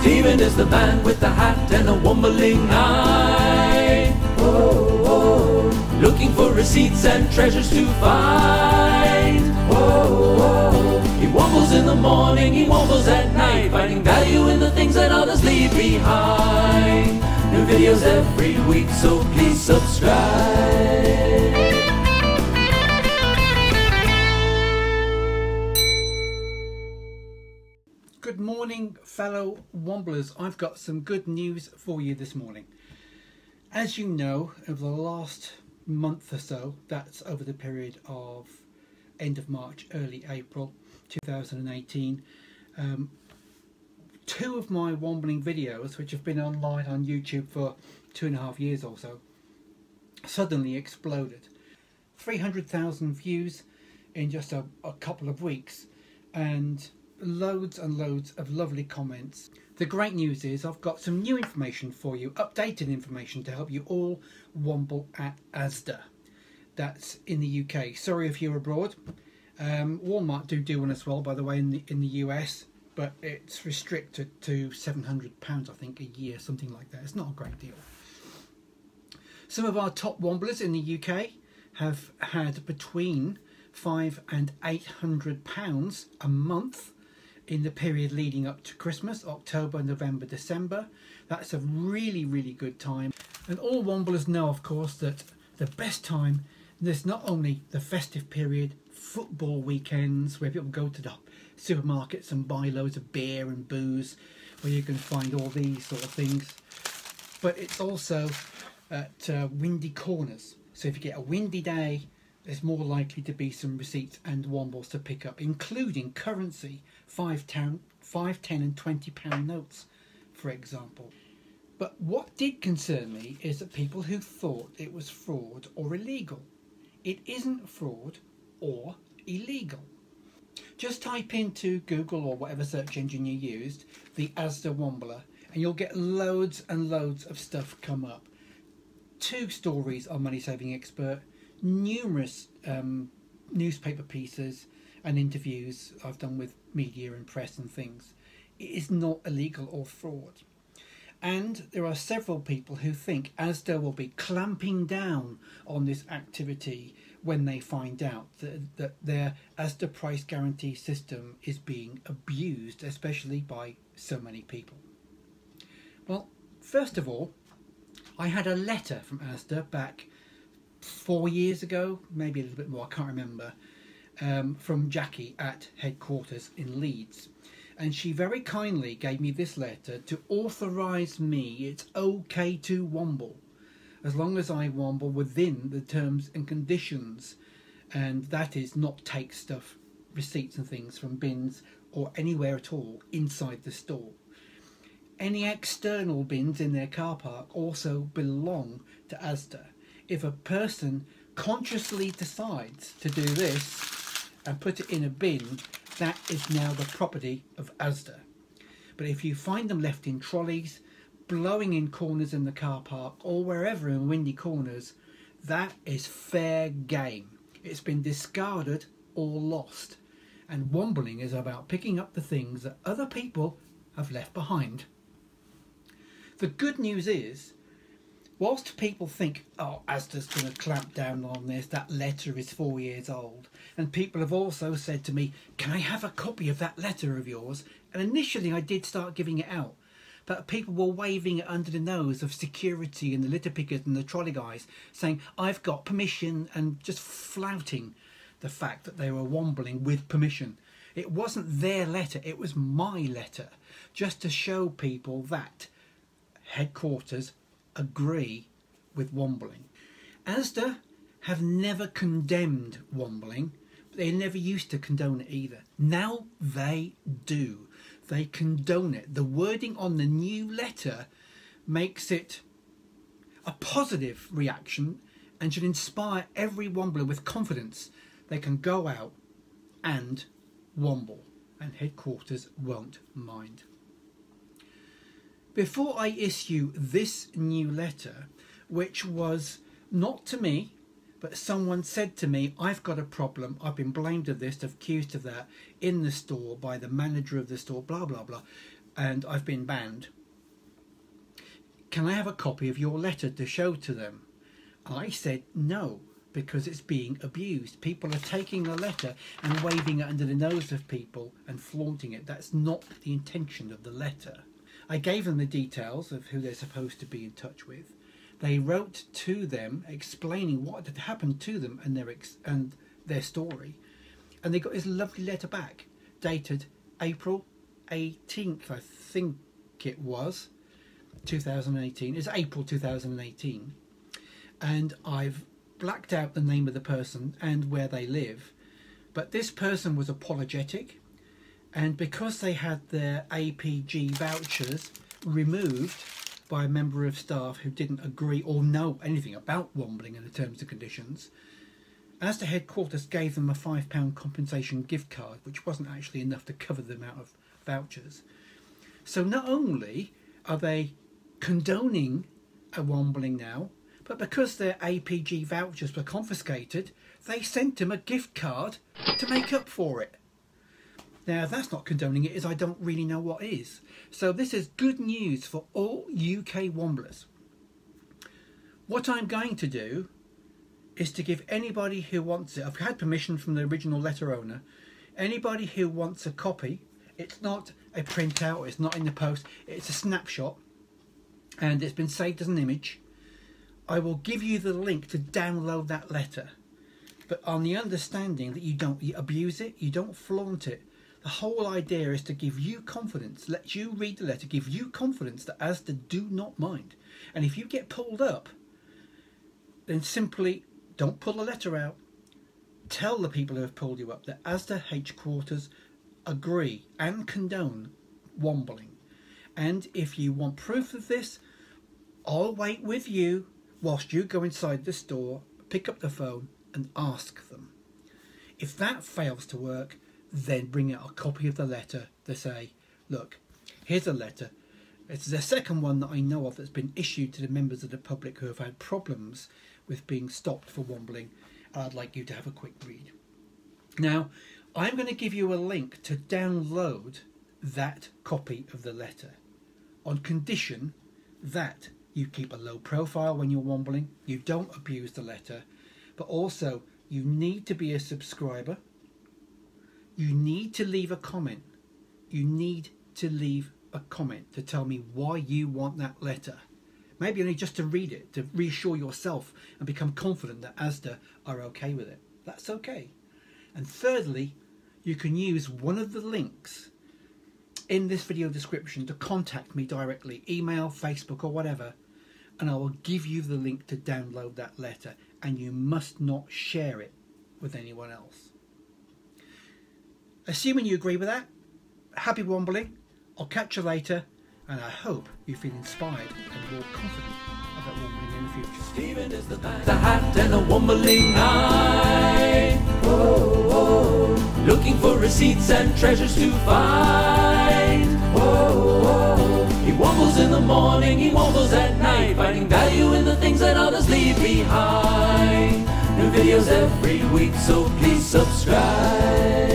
Stephen is the man with the hat and a wombling eye. Whoa, whoa. Looking for receipts and treasures to find. Whoa, whoa. He wombles in the morning, he wombles at night, finding value in the things that others leave behind. New videos every week, so please subscribe. Good morning, fellow womblers. I've got some good news for you this morning. As you know, over the last month or so, that's over the period of end of March, early April 2018, two of my wombling videos, which have been online on YouTube for 2.5 years or so, suddenly exploded. 300,000 views in just a couple of weeks, and loads and loads of lovely comments. The great news is I've got some new information for you, updated information to help you all womble at Asda. That's in the UK. Sorry if you're abroad. Walmart do one as well, by the way, in the US, but it's restricted to £700, I think, a year, something like that. It's not a great deal. Some of our top womblers in the UK have had between £500 and £800 a month in the period leading up to Christmas, October, November, December. That's a really, really good time. And all womblers know, of course, that the best time, there's not only the festive period, football weekends, where people go to the supermarkets and buy loads of beer and booze, where you can find all these sort of things, but it's also at windy corners. So if you get a windy day, there's more likely to be some receipts and wombles to pick up, including currency, £5, £10 and £20 notes, for example. But what did concern me is that people who thought it was fraud or illegal. It isn't fraud or illegal. Just type into Google or whatever search engine you used, the Asda Wombler, and you'll get loads and loads of stuff come up. 2 stories on Money Saving Expert, numerous newspaper pieces and interviews I've done with media and press and things. It is not illegal or fraud. And there are several people who think Asda will be clamping down on this activity when they find out that their Asda price guarantee system is being abused, especially by so many people. Well, first of all, I had a letter from Asda back 4 years ago, maybe a little bit more, I can't remember, from Jackie at headquarters in Leeds. And she very kindly gave me this letter to authorise me it's okay to womble, as long as I womble within the terms and conditions, and that is not take stuff, receipts and things from bins or anywhere at all inside the store. Any external bins in their car park also belong to Asda. If a person consciously decides to do this and put it in a bin, that is now the property of Asda. But if you find them left in trolleys, blowing in corners in the car park or wherever in windy corners, that is fair game. It's been discarded or lost. And wombling is about picking up the things that other people have left behind. The good news is, whilst people think, oh, Asda's going to clamp down on this, that letter is 4 years old, and people have also said to me, can I have a copy of that letter of yours? And initially I did start giving it out, but people were waving it under the nose of security and the litter pickers and the trolley guys, saying, I've got permission, and just flouting the fact that they were wombling with permission. It wasn't their letter, it was my letter, just to show people that headquarters agree with wombling. Asda have never condemned wombling, but they never used to condone it either. Now they do. They condone it. The wording on the new letter makes it a positive reaction and should inspire every wombler with confidence. They can go out and womble, and headquarters won't mind. Before I issue this new letter, which was not to me, but someone said to me, I've got a problem, I've been blamed of this, accused of that, in the store by the manager of the store, blah, blah, blah. and I've been banned. Can I have a copy of your letter to show to them? I said no, because it's being abused. People are taking a letter and waving it under the nose of people and flaunting it. That's not the intention of the letter. I gave them the details of who they're supposed to be in touch with. They wrote to them explaining what had happened to them and their story. And they got this lovely letter back, dated April 18th, I think it was, 2018. It's April 2018. And I've blacked out the name of the person and where they live. But this person was apologetic. And because they had their APG vouchers removed by a member of staff who didn't agree or know anything about wombling and the terms and conditions, Asda headquarters gave them a £5 compensation gift card, which wasn't actually enough to cover the amount of vouchers. So not only are they condoning a wombling now, but because their APG vouchers were confiscated, they sent him a gift card to make up for it. Now, if that's not condoning it, I don't really know what is. So this is good news for all UK womblers. What I'm going to do is to give anybody who wants it, I've had permission from the original letter owner, anybody who wants a copy, it's not a printout, it's not in the post, it's a snapshot, and it's been saved as an image. I will give you the link to download that letter, but on the understanding that you don't abuse it, you don't flaunt it. The whole idea is to give you confidence, let you read the letter, give you confidence that Asda do not mind. And if you get pulled up, then simply don't pull the letter out. Tell the people who have pulled you up that Asda headquarters agree and condone wombling. And if you want proof of this, I'll wait with you whilst you go inside the store, pick up the phone and ask them. If that fails to work, then bring out a copy of the letter to say, look, here's a letter. It's the second one that I know of that's been issued to the members of the public who have had problems with being stopped for wombling. I'd like you to have a quick read. Now, I'm going to give you a link to download that copy of the letter on condition that you keep a low profile when you're wombling, you don't abuse the letter, but also you need to be a subscriber. You need to leave a comment. You need to leave a comment to tell me why you want that letter. Maybe only just to read it, to reassure yourself and become confident that Asda are okay with it. That's okay. And thirdly, you can use one of the links in this video description to contact me directly, email, Facebook or whatever, and I will give you the link to download that letter, and you must not share it with anyone else. Assuming you agree with that, happy wombling. I'll catch you later, and I hope you feel inspired and more confident about wombling in the future. Stephen is the man, the hat and a wombling eye. Whoa, whoa. Looking for receipts and treasures to find. Whoa, whoa. He wobbles in the morning, he wobbles at night, finding value in the things that others leave behind. New videos every week, so please subscribe.